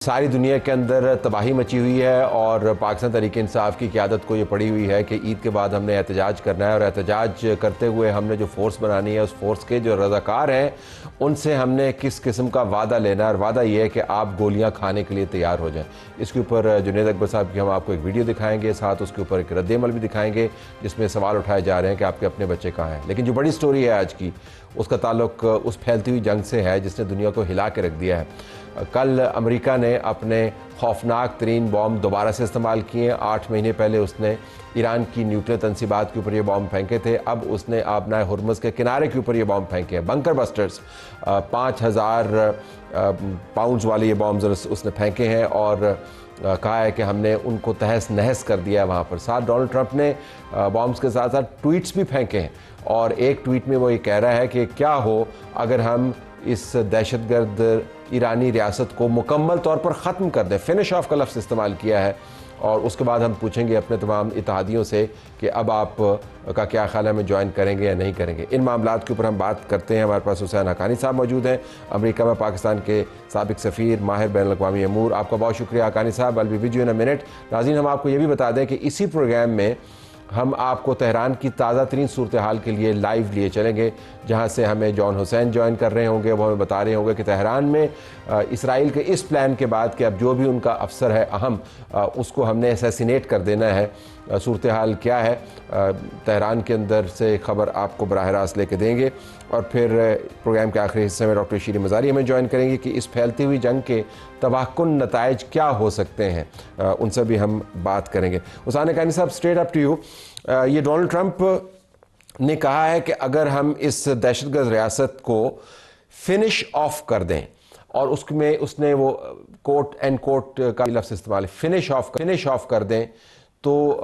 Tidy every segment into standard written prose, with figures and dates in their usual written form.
सारी दुनिया के अंदर तबाही मची हुई है और पाकिस्तान तहरीक इंसाफ की क़यादत को ये पड़ी हुई है कि ईद के बाद हमने एहतजाज करना है और एहतजाज करते हुए हमने जो फ़ोर्स बनानी है उस फ़ोर्स के जो रज़ाकार हैं उनसे हमने किस किस्म का वादा लेना है और वादा ये है कि आप गोलियां खाने के लिए तैयार हो जाएं। इसके ऊपर जुनैद अकबर साहब की हम आपको एक वीडियो दिखाएंगे, साथ उसके ऊपर एक रद्द-ए-अमल भी दिखाएंगे जिसमें सवाल उठाए जा रहे हैं कि आपके अपने बच्चे कहाँ हैं। लेकिन जो बड़ी स्टोरी है आज की उसका ताल्लुक उस फैलती हुई जंग से है जिसने दुनिया को हिला के रख दिया है। कल अमेरिका ने अपने खौफनाक तरीन बॉम्ब दोबारा से इस्तेमाल किए। 8 महीने पहले उसने ईरान की न्यूक्लियर तंसीबात के ऊपर ये बॉम्ब फेंके थे। अब उसने आबनाए हुर्मुज़ के किनारे के ऊपर ये बॉम्ब फेंके हैं। बंकर बस्टर्स 5000 पाउंड्स वाले ये बॉम्ब उसने फेंके हैं और कहा है कि हमने उनको तहस नहस कर दिया है वहाँ पर। साथ डोनाल्ड ट्रंप ने बॉम्ब्स के साथ साथ ट्वीट्स भी फेंके हैं और एक ट्वीट में वो ये कह रहा है कि क्या हो अगर हम इस दहशतगर्द ईरानी रियासत को मुकम्मल तौर पर ख़त्म कर दें। फिनिश ऑफ का लफ्ज़ इस्तेमाल किया है और उसके बाद हम पूछेंगे अपने तमाम इत्तेहादियों से कि अब आप का क्या ख्याल है, हमें ज्वाइन करेंगे या नहीं करेंगे। इन मामलात के ऊपर हम बात करते हैं। हमारे पास हुसैन हक्कानी साहब मौजूद हैं, अमेरिका में पाकिस्तान के साबिक सफ़ीर, माहिर बैनुल अक़वामी अमूर। आपका बहुत शुक्रिया हक्कानी साहब। I will be with you in a minute. नाज़रीन, हम आपको ये भी बता दें कि इसी प्रोग्राम में हम आपको तेहरान की ताज़ा तरीन सूरत हाल के लिए लाइव लिए चलेंगे, जहाँ से हमें जॉन हुसैन ज्वाइन कर रहे होंगे। वो हमें बता रहे होंगे कि तेहरान में इसराइल के इस प्लान के बाद कि अब जो भी उनका अफसर है अहम उसको हमने असैसिनेट कर देना है। सूरत हाल क्या है, तेहरान के अंदर से ख़बर आपको बराह रास्त लेके देंगे और फिर प्रोग्राम के आखिरी हिस्से में डॉक्टर शीरी मज़ारी हमें ज्वाइन करेंगे कि इस फैलती हुई जंग के तबाहकुन नताइज क्या हो सकते हैं, उनसे भी हम बात करेंगे। हुसैन हक्कानी साहब, स्ट्रेट अप टू यू। ये डोनाल्ड ट्रंप ने कहा है कि अगर हम इस दहशतगर्द रियासत को फिनिश ऑफ कर दें और उसमें उसने वो कोट एंड कोट का लफ्ज़ इस्तेमाल, फिनिश ऑफ कर दें तो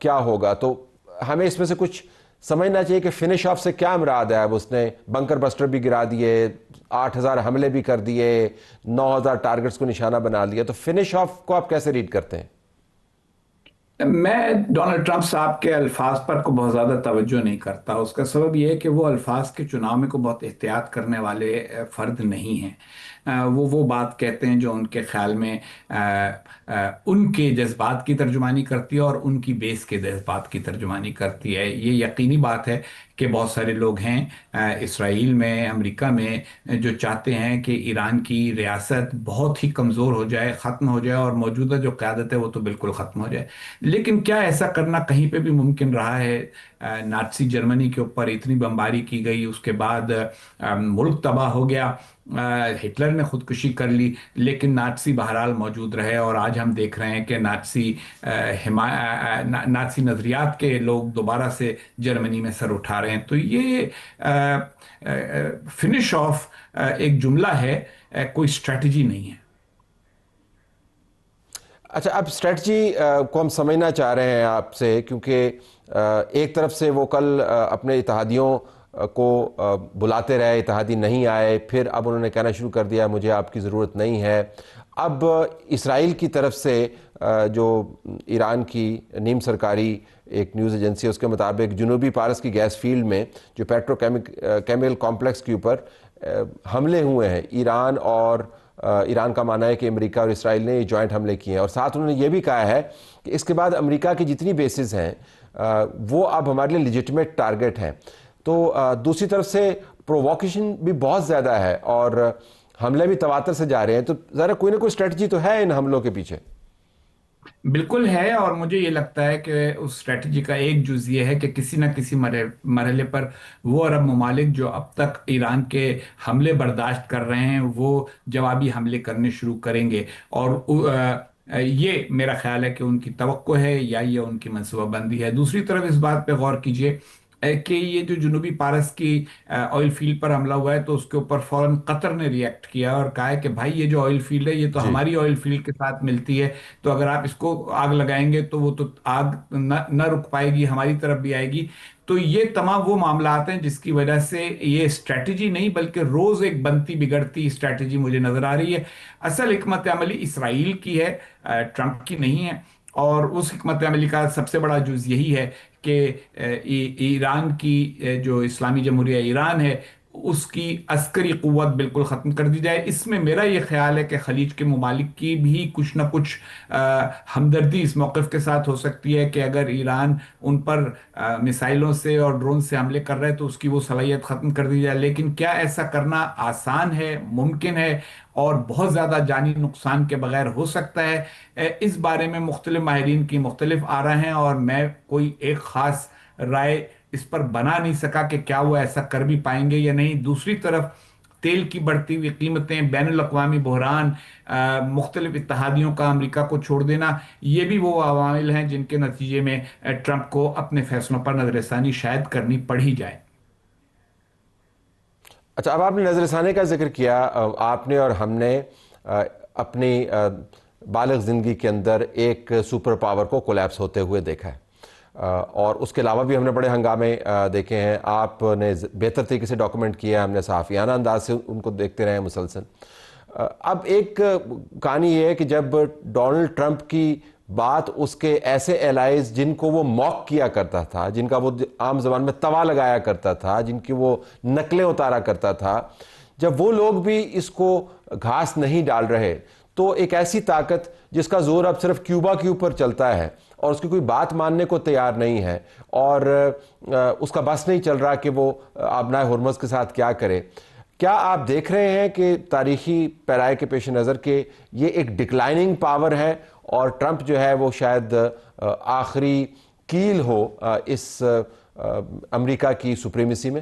क्या होगा। तो हमें इसमें से कुछ समझना चाहिए कि फिनिश ऑफ से क्या मुराद है। अब उसने बंकर बस्टर भी गिरा दिए, 8000 हमले भी कर दिए, 9000 टारगेट्स को निशाना बना लिया, तो फिनिश ऑफ को आप कैसे रीड करते हैं? मैं डोनाल्ड ट्रंप साहब के अल्फाज पर को बहुत ज़्यादा तवज्जो नहीं करता। उसका सबब यह है कि वो अल्फाज के चुनाव में को बहुत एहतियात करने वाले फ़र्द नहीं हैं। वो बात कहते हैं जो उनके ख्याल में उनके जज्बात की तर्जुमानी करती है और उनकी बेस के जज्बात की तर्जुमानी करती है। ये यकीनी बात है कि बहुत सारे लोग हैं इसराइल में, अमेरिका में, जो चाहते हैं कि ईरान की रियासत बहुत ही कमज़ोर हो जाए, ख़त्म हो जाए और मौजूदा जो क़यादत है वो तो बिल्कुल ख़त्म हो जाए। लेकिन क्या ऐसा करना कहीं पे भी मुमकिन रहा है? नाज़ी जर्मनी के ऊपर इतनी बमबारी की गई, उसके बाद मुल्क तबाह हो गया, हिटलर ने खुदकुशी कर ली, लेकिन नाज़ी बहरहाल मौजूद रहे और आज हम देख रहे हैं कि नाज़ी नज़रियात के लोग दोबारा से जर्मनी में सर उठा रहे हैं। तो ये फिनिश ऑफ एक जुमला है, कोई स्ट्रेटजी नहीं है। अच्छा, अब स्ट्रेटजी को हम समझना चाह रहे हैं आपसे, क्योंकि एक तरफ से वो कल अपने इत्तेहादियों को बुलाते रहे, इत्तेहादी नहीं आए, फिर अब उन्होंने कहना शुरू कर दिया मुझे आपकी ज़रूरत नहीं है। अब इसराइल की तरफ से जो ईरान की नीम सरकारी एक न्यूज़ एजेंसी है उसके मुताबिक जनूबी पारस की गैस फील्ड में जो पेट्रोकेमिकल कॉम्प्लेक्स के ऊपर हमले हुए हैं। ईरान का मानना है कि अमेरिका और इसराइल ने ये जॉइंट हमले किए हैं और साथ उन्होंने ये भी कहा है कि इसके बाद अमेरिका की जितनी बेसिस हैं वो अब हमारे लिए लेजिटिमेट टारगेट हैं। तो दूसरी तरफ से प्रोवोकेशन भी बहुत ज़्यादा है और हमले भी तवातर से जा रहे हैं। तो ज़रा कोई ना कोई स्ट्रेटजी तो है इन हमलों के पीछे। बिल्कुल है, और मुझे ये लगता है कि उस स्ट्रेटजी का एक जुज ये है कि किसी न किसी मरहले पर वो अरब ममालिक जो अब तक ईरान के हमले बर्दाश्त कर रहे हैं वो जवाबी हमले करने शुरू करेंगे। और ये मेरा ख्याल है कि उनकी तवक्को है या ये उनकी मनसूबाबंदी है। दूसरी तरफ इस बात पे गौर कीजिए कि ये जो जनूबी पारस की ऑयल फील्ड पर हमला हुआ है तो उसके ऊपर फौरन कतर ने रिएक्ट किया और कहा है कि भाई ये जो ऑयल फील्ड है ये तो जी। हमारी ऑयल फील्ड के साथ मिलती है, तो अगर आप इसको आग लगाएंगे तो वो तो आग न रुक पाएगी, हमारी तरफ भी आएगी। तो ये तमाम वो मामलात हैं जिसकी वजह से ये स्ट्रैटेजी नहीं बल्कि रोज एक बनती बिगड़ती स्ट्रैटेजी मुझे नजर आ रही है। असल हिकमत अमली इसराइल की है, ट्रंप की नहीं है। और उस हिकमत अमली का सबसे बड़ा जुज यही है कि ईरान की जो इस्लामी जमहूरिया ईरान है اس کی عسکری قوت بالکل ختم کر دی جائے۔ اس میں میرا یہ خیال ہے کہ خلیج کے ممالک کی بھی کچھ نہ کچھ ہمدردی اس موقف کے ساتھ ہو سکتی ہے کہ اگر ایران ان پر میسائلوں سے اور ڈرون سے حملے کر رہے تو اس کی وہ صلاحیت ختم کر دی جائے۔ لیکن کیا ایسا کرنا آسان ہے، ممکن ہے اور بہت زیادہ جانی نقصان کے بغیر ہو سکتا ہے؟ اس بارے میں مختلف ماہرین کی مختلف آراء ہیں، اور میں کوئی ایک خاص رائے اس پر بنا نہیں سکا کہ کیا وہ ایسا کر بھی پائیں گے یا نہیں۔ دوسری طرف تیل کی بڑھتی ہوئی قیمتیں، بین الاقوامی بحران، مختلف اتحادیوں کا امریکہ کو چھوڑ دینا، یہ بھی وہ عوامل ہیں جن کے نتیجے میں ٹرمپ کو اپنے فیصلوں پر نظر ثانی شاید کرنی پڑ ہی جائے۔ اچھا، اب آپ نے نظر ثانی کا ذکر کیا۔ آپ نے اور ہم نے اپنی بالغ زندگی کے اندر ایک سپر پاور کو کولیپس ہوتے ہوئے دیکھا ہے، اور اس کے علاوہ بھی ہم نے بڑے ہنگامے دیکھے ہیں۔ آپ نے بہتر طریقے سے ڈاکومنٹ کیا ہے، ہم نے صحافیانہ انداز سے ان کو دیکھتے رہے ہیں مسلسل۔ اب ایک کہانی یہ ہے کہ جب ڈونلڈ ٹرمپ کی بات اس کے ایسے الائز جن کو وہ موک کیا کرتا تھا، جن کا وہ عام زبان میں توا لگایا کرتا تھا، جن کی وہ نقلیں اتارا کرتا تھا، جب وہ لوگ بھی اس کو گھاس نہیں ڈال رہے، تو ایک ایسی طاقت جس کا زور اب صرف کیوبا کے اوپر چلتا ہے اور اس کی کوئی بات ماننے کو تیار نہیں ہے، اور اس کا بس نہیں چل رہا کہ وہ آبنائے ہرمز کے ساتھ کیا کرے، کیا آپ دیکھ رہے ہیں کہ تاریخی پیرائے کے پیش نظر کہ یہ ایک ڈکلائننگ پاور ہے اور ٹرمپ جو ہے وہ شاید آخری کیل ہو اس امریکہ کی سپریمیسی میں؟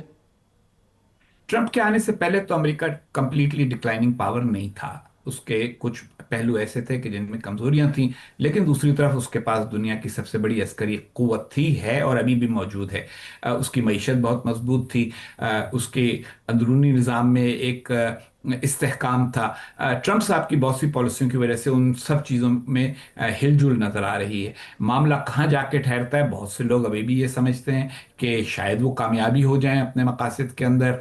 ٹرمپ کے آنے سے پہلے تو امریکہ کمپلیٹلی ڈکلائننگ پاور نہیں تھا۔ اس کے کچھ پہلو ایسے تھے کہ جن میں کمزوریاں تھیں، لیکن دوسری طرف اس کے پاس دنیا کی سب سے بڑی عسکری قوت تھی، ہے اور ابھی بھی موجود ہے۔ اس کی معیشت بہت مضبوط تھی، اس کے اندرونی نظام میں ایک استحکام تھا۔ ٹرمپ صاحب کی بہت سی پالیسیوں کی وجہ سے ان سب چیزوں میں ہل جل نظر آ رہی ہے۔ معاملہ کہاں جا کے ٹھہرتا ہے، بہت سے لوگ ابھی بھی یہ سمجھتے ہیں کہ شاید وہ کامیابی ہو جائیں اپنے مقاصد کے اندر،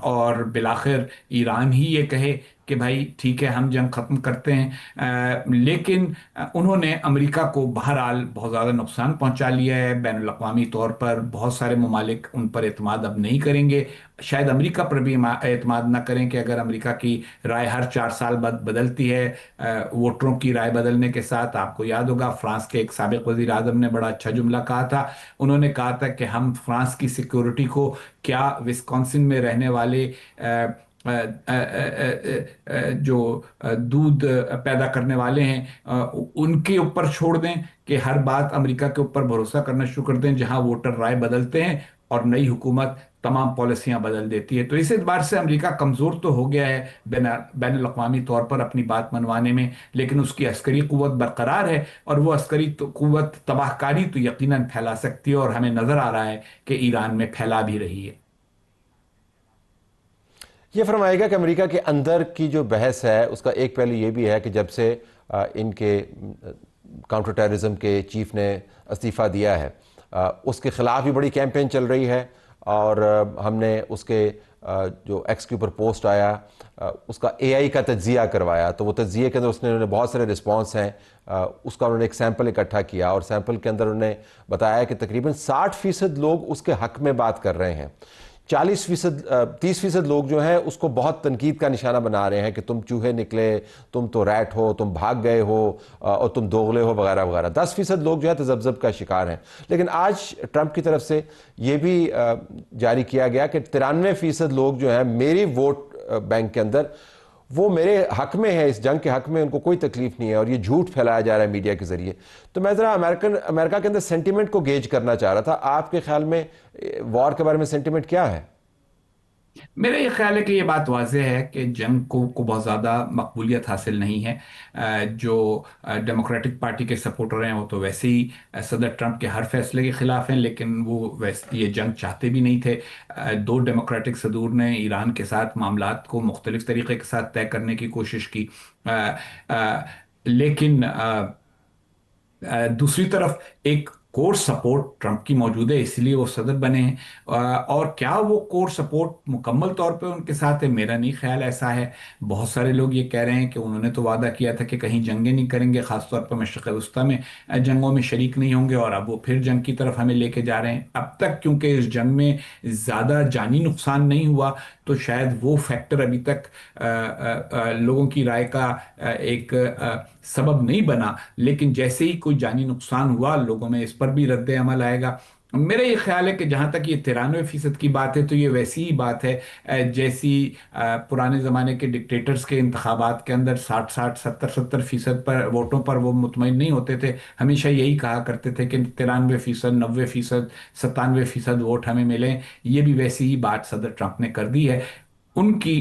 اور بالآخر ایران ہی یہ کہے کہ بھائی ٹھیک ہے ہم جنگ ختم کرتے ہیں۔ لیکن انہوں نے امریکہ کو بہرحال بہت زیادہ نقصان پہنچا لیا ہے بین الاقوامی طور پر۔ بہت سارے ممالک ان پر اعتماد اب نہیں کریں گے، شاید امریکہ پر بھی اعتماد نہ کریں کہ اگر امریکہ کی رائے ہر 4 سال بعد بدلتی ہے، ووٹروں کی رائے بدلنے کے ساتھ۔ آپ کو یاد ہوگا فرانس کے ایک سابق وزیر اعظم نے بڑا اچھا جملہ کہا تھا، انہوں نے کہا تھا کہ ہم فرانس کی سیکیورٹی کو کیا وسکونسن میں رہنے والے جو دودھ پیدا کرنے والے ہیں ان کے اوپر چھوڑ دیں، کہ ہر بات امریکہ کے اوپر بھروسہ کرنا شروع کر دیں، جہاں ووٹر رائے بدلتے ہیں اور نئی حکومت تمام پالیسیاں بدل دیتی ہے۔ تو اس اعتبار سے امریکہ کمزور تو ہو گیا ہے بین الاقوامی طور پر اپنی بات منوانے میں، لیکن اس کی عسکری قوت برقرار ہے، اور وہ عسکری قوت تباہ کاری تو یقیناً پھیلا سکتی ہے، اور ہمیں نظر آ رہا ہے کہ ایران میں پھیلا بھی رہی ہے۔ یہ فرمائے گا کہ امریکہ کے اندر کی جو بحث ہے اس کا ایک پہلو یہ بھی ہے کہ جب سے ان کے کاؤنٹر ٹیررزم کے چیف نے استعفیٰ دیا ہے، اس کے خلاف بھی بڑی کیمپین چل رہی ہے، اور ہم نے اس کے جو ایکس کے اوپر پوسٹ آیا اس کا اے آئی کا تجزیہ کروایا، تو وہ تجزیے کے اندر انہوں نے بہت سارے رسپانس ہیں، اس کا انہوں نے ایک سیمپل اکٹھا کیا، اور سیمپل کے اندر انہوں نے بتایا کہ تقریباً 60% لوگ اس کے حق میں بات کر رہے ہیں، 30% لوگ جو ہیں اس کو بہت تنقید کا نشانہ بنا رہے ہیں کہ تم چوہے نکلے، تم تو ریٹ ہو، تم بھاگ گئے ہو، اور تم دوغلے ہو، وغیرہ وغیرہ۔ 10% لوگ جو ہے تذبذب کا شکار ہیں۔ لیکن آج ٹرمپ کی طرف سے یہ بھی جاری کیا گیا کہ 93% لوگ جو ہیں میری ووٹ بینک کے اندر وہ میرے حق میں ہے، اس جنگ کے حق میں، ان کو کوئی تکلیف نہیں ہے، اور یہ جھوٹ پھیلایا جا رہا ہے میڈیا کے ذریعے۔ تو میں ذرا امریکہ کے اندر سینٹیمنٹ کو گیج کرنا چاہ رہا تھا، آپ کے خیال میں وار کے بارے میں سینٹیمنٹ کیا ہے؟ میرا یہ خیال ہے کہ یہ بات واضح ہے کہ جنگ کو بہت زیادہ مقبولیت حاصل نہیں ہے۔ جو ڈیموکریٹک پارٹی کے سپورٹر ہیں وہ تو ویسے ہی صدر ٹرمپ کے ہر فیصلے کے خلاف ہیں، لیکن وہ ویسے یہ جنگ چاہتے بھی نہیں تھے۔ 2 ڈیموکریٹک صدور نے ایران کے ساتھ معاملات کو مختلف طریقے کے ساتھ طے کرنے کی کوشش کی، لیکن دوسری طرف ایک कोर सपोर्ट ट्रंप की मौजूद है, इसलिए वो सदर बने हैं। और क्या वो कोर सपोर्ट मुकम्मल तौर पे उनके साथ है? मेरा नहीं ख्याल ऐसा है। बहुत सारे लोग ये कह रहे हैं कि उन्होंने तो वादा किया था कि कहीं जंगें नहीं करेंगे, खासतौर पर मशरिक़ वस्ता में जंगों में शरीक नहीं होंगे, और अब वो फिर जंग की तरफ हमें लेके जा रहे हैं। अब तक क्योंकि इस जंग में ज़्यादा जानी नुकसान नहीं हुआ, तो शायद वो फैक्टर अभी तक लोगों की राय का एक सबब नहीं बना। लेकिन जैसे ही कोई जानी नुकसान हुआ, लोगों में इस पर भी रद्द अमल आएगा। मेरा ये ख्याल है कि जहाँ तक ये 93% की बात है, तो ये वैसी ही बात है जैसी पुराने ज़माने के डिक्टेटर्स के इंतखाबात के अंदर 60-60, 70-70% पर वोटों पर वो मुतमईन नहीं होते थे। हमेशा यही कहा करते थे कि 93%, 90%, 97% वोट हमें मिले। ये भी वैसी ही बात सदर ट्रंप ने कर दी है। उनकी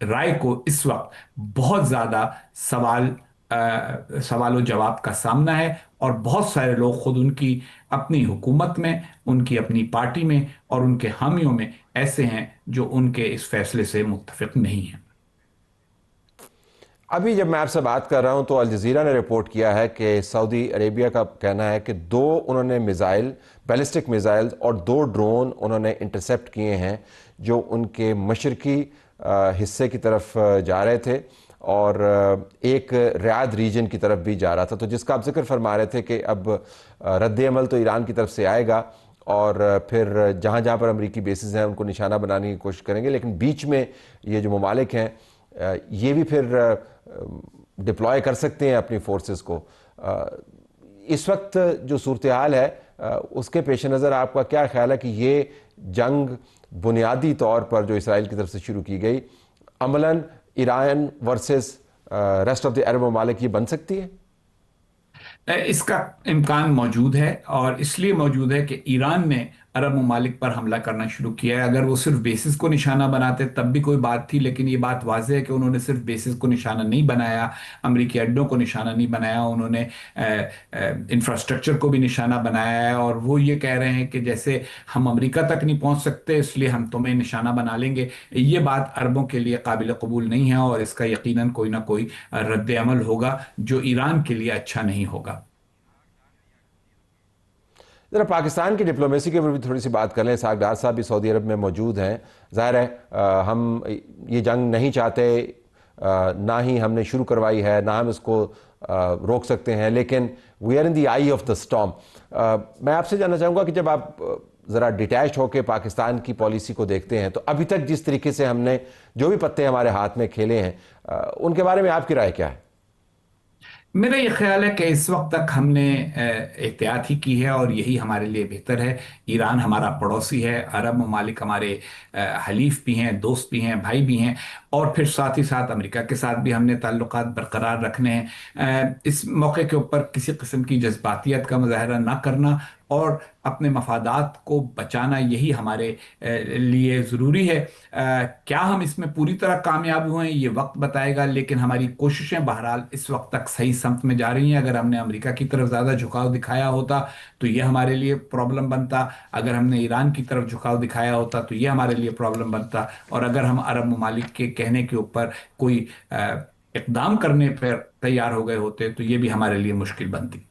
राय को इस वक्त बहुत ज्यादा सवाल और जवाब का सामना है, और बहुत सारे लोग खुद उनकी अपनी हुकूमत में, उनकी अपनी पार्टी में और उनके हामियों में ऐसे हैं जो उनके इस फैसले से मुत्तफिक नहीं हैं। अभी जब मैं आपसे बात कर रहा हूं तो अल जज़ीरा ने रिपोर्ट किया है कि सऊदी अरेबिया का कहना है कि 2 उन्होंने मिज़ाइल, बैलिस्टिक मिज़ाइल और 2 ड्रोन उन्होंने इंटरसेप्ट किए हैं जो उनके मशरकी हिस्से की तरफ जा रहे थे, और एक रियाद रीजन की तरफ भी जा रहा था। तो जिसका आप जिक्र फरमा रहे थे कि अब रद्द अमल तो ईरान की तरफ से आएगा, और फिर जहाँ जहाँ पर अमरीकी बेसिस हैं उनको निशाना बनाने की कोशिश करेंगे, लेकिन बीच में ये जो ममालिक हैं ये भी फिर डिप्लॉय कर सकते हैं अपनी फोर्सेस को। इस वक्त जो सूरत हाल है उसके पेश नज़र आपका क्या ख्याल है कि ये जंग बुनियादी तौर पर जो इसराइल की तरफ से शुरू की गई, Amlan Iran versus rest of the Arab ममालिक, ये बन सकती है? इसका इम्कान मौजूद है, और इसलिए मौजूद है कि ईरान ने अरब ममालिक पर हमला करना शुरू किया है। अगर वो सिर्फ बेसिस को निशाना बनाते तब भी कोई बात थी, लेकिन ये बात वाज़ेह है कि उन्होंने सिर्फ बेसिस को निशाना नहीं बनाया, अमरीकी अड्डों को निशाना नहीं बनाया, उन्होंने इंफ्रास्ट्रक्चर को भी निशाना बनाया है। और वो ये कह रहे हैं कि जैसे हम अमरीका तक नहीं पहुंच सकते, इसलिए हम तुम्हें निशाना बना लेंगे। ये बात अरबों के लिए काबिल कबूल नहीं है, और इसका यकीनन कोई ना कोई रद्द अमल होगा जो ईरान के लिए अच्छा नहीं होगा। ज़रा पाकिस्तान की डिप्लोमेसी के ऊपर भी थोड़ी सी बात कर लें। इसहाक डार साहब भी सऊदी अरब में मौजूद हैं। ज़ाहिर है हम ये जंग नहीं चाहते, ना ही हमने शुरू करवाई है, ना हम इसको रोक सकते हैं, लेकिन we are in the eye of the storm. मैं आपसे जानना चाहूँगा कि जब आप ज़रा डिटैच होकर पाकिस्तान की पॉलिसी को देखते हैं, तो अभी तक जिस तरीके से हमने जो भी पत्ते हमारे हाथ में खेले हैं उनके बारे में आपकी राय क्या है? मेरा ये ख्याल है कि इस वक्त तक हमने एहतियात ही की है, और यही हमारे लिए बेहतर है। ईरान हमारा पड़ोसी है, अरब ममालिक हमारे हलीफ भी हैं, दोस्त भी हैं, भाई भी हैं, और फिर साथ ही साथ अमेरिका के साथ भी हमने ताल्लुकात बरकरार रखने हैं। इस मौके के ऊपर किसी किस्म की जज्बातियत का मुजाहरा ना करना और अपने मफादात को बचाना, यही हमारे लिए ज़रूरी है। क्या हम इसमें पूरी तरह कामयाब हुए हैं ये वक्त बताएगा, लेकिन हमारी कोशिशें बहरहाल इस वक्त तक सही समत में जा रही हैं। अगर हमने अमेरिका की तरफ ज़्यादा झुकाव दिखाया होता तो ये हमारे लिए प्रॉब्लम बनता, अगर हमने ईरान की तरफ झुकाव दिखाया होता तो ये हमारे लिए प्रॉब्लम बनता, और अगर हम अरब ममालिक के कहने के ऊपर कोई इकदाम करने पर तैयार हो गए होते तो ये भी हमारे लिए मुश्किल बनती।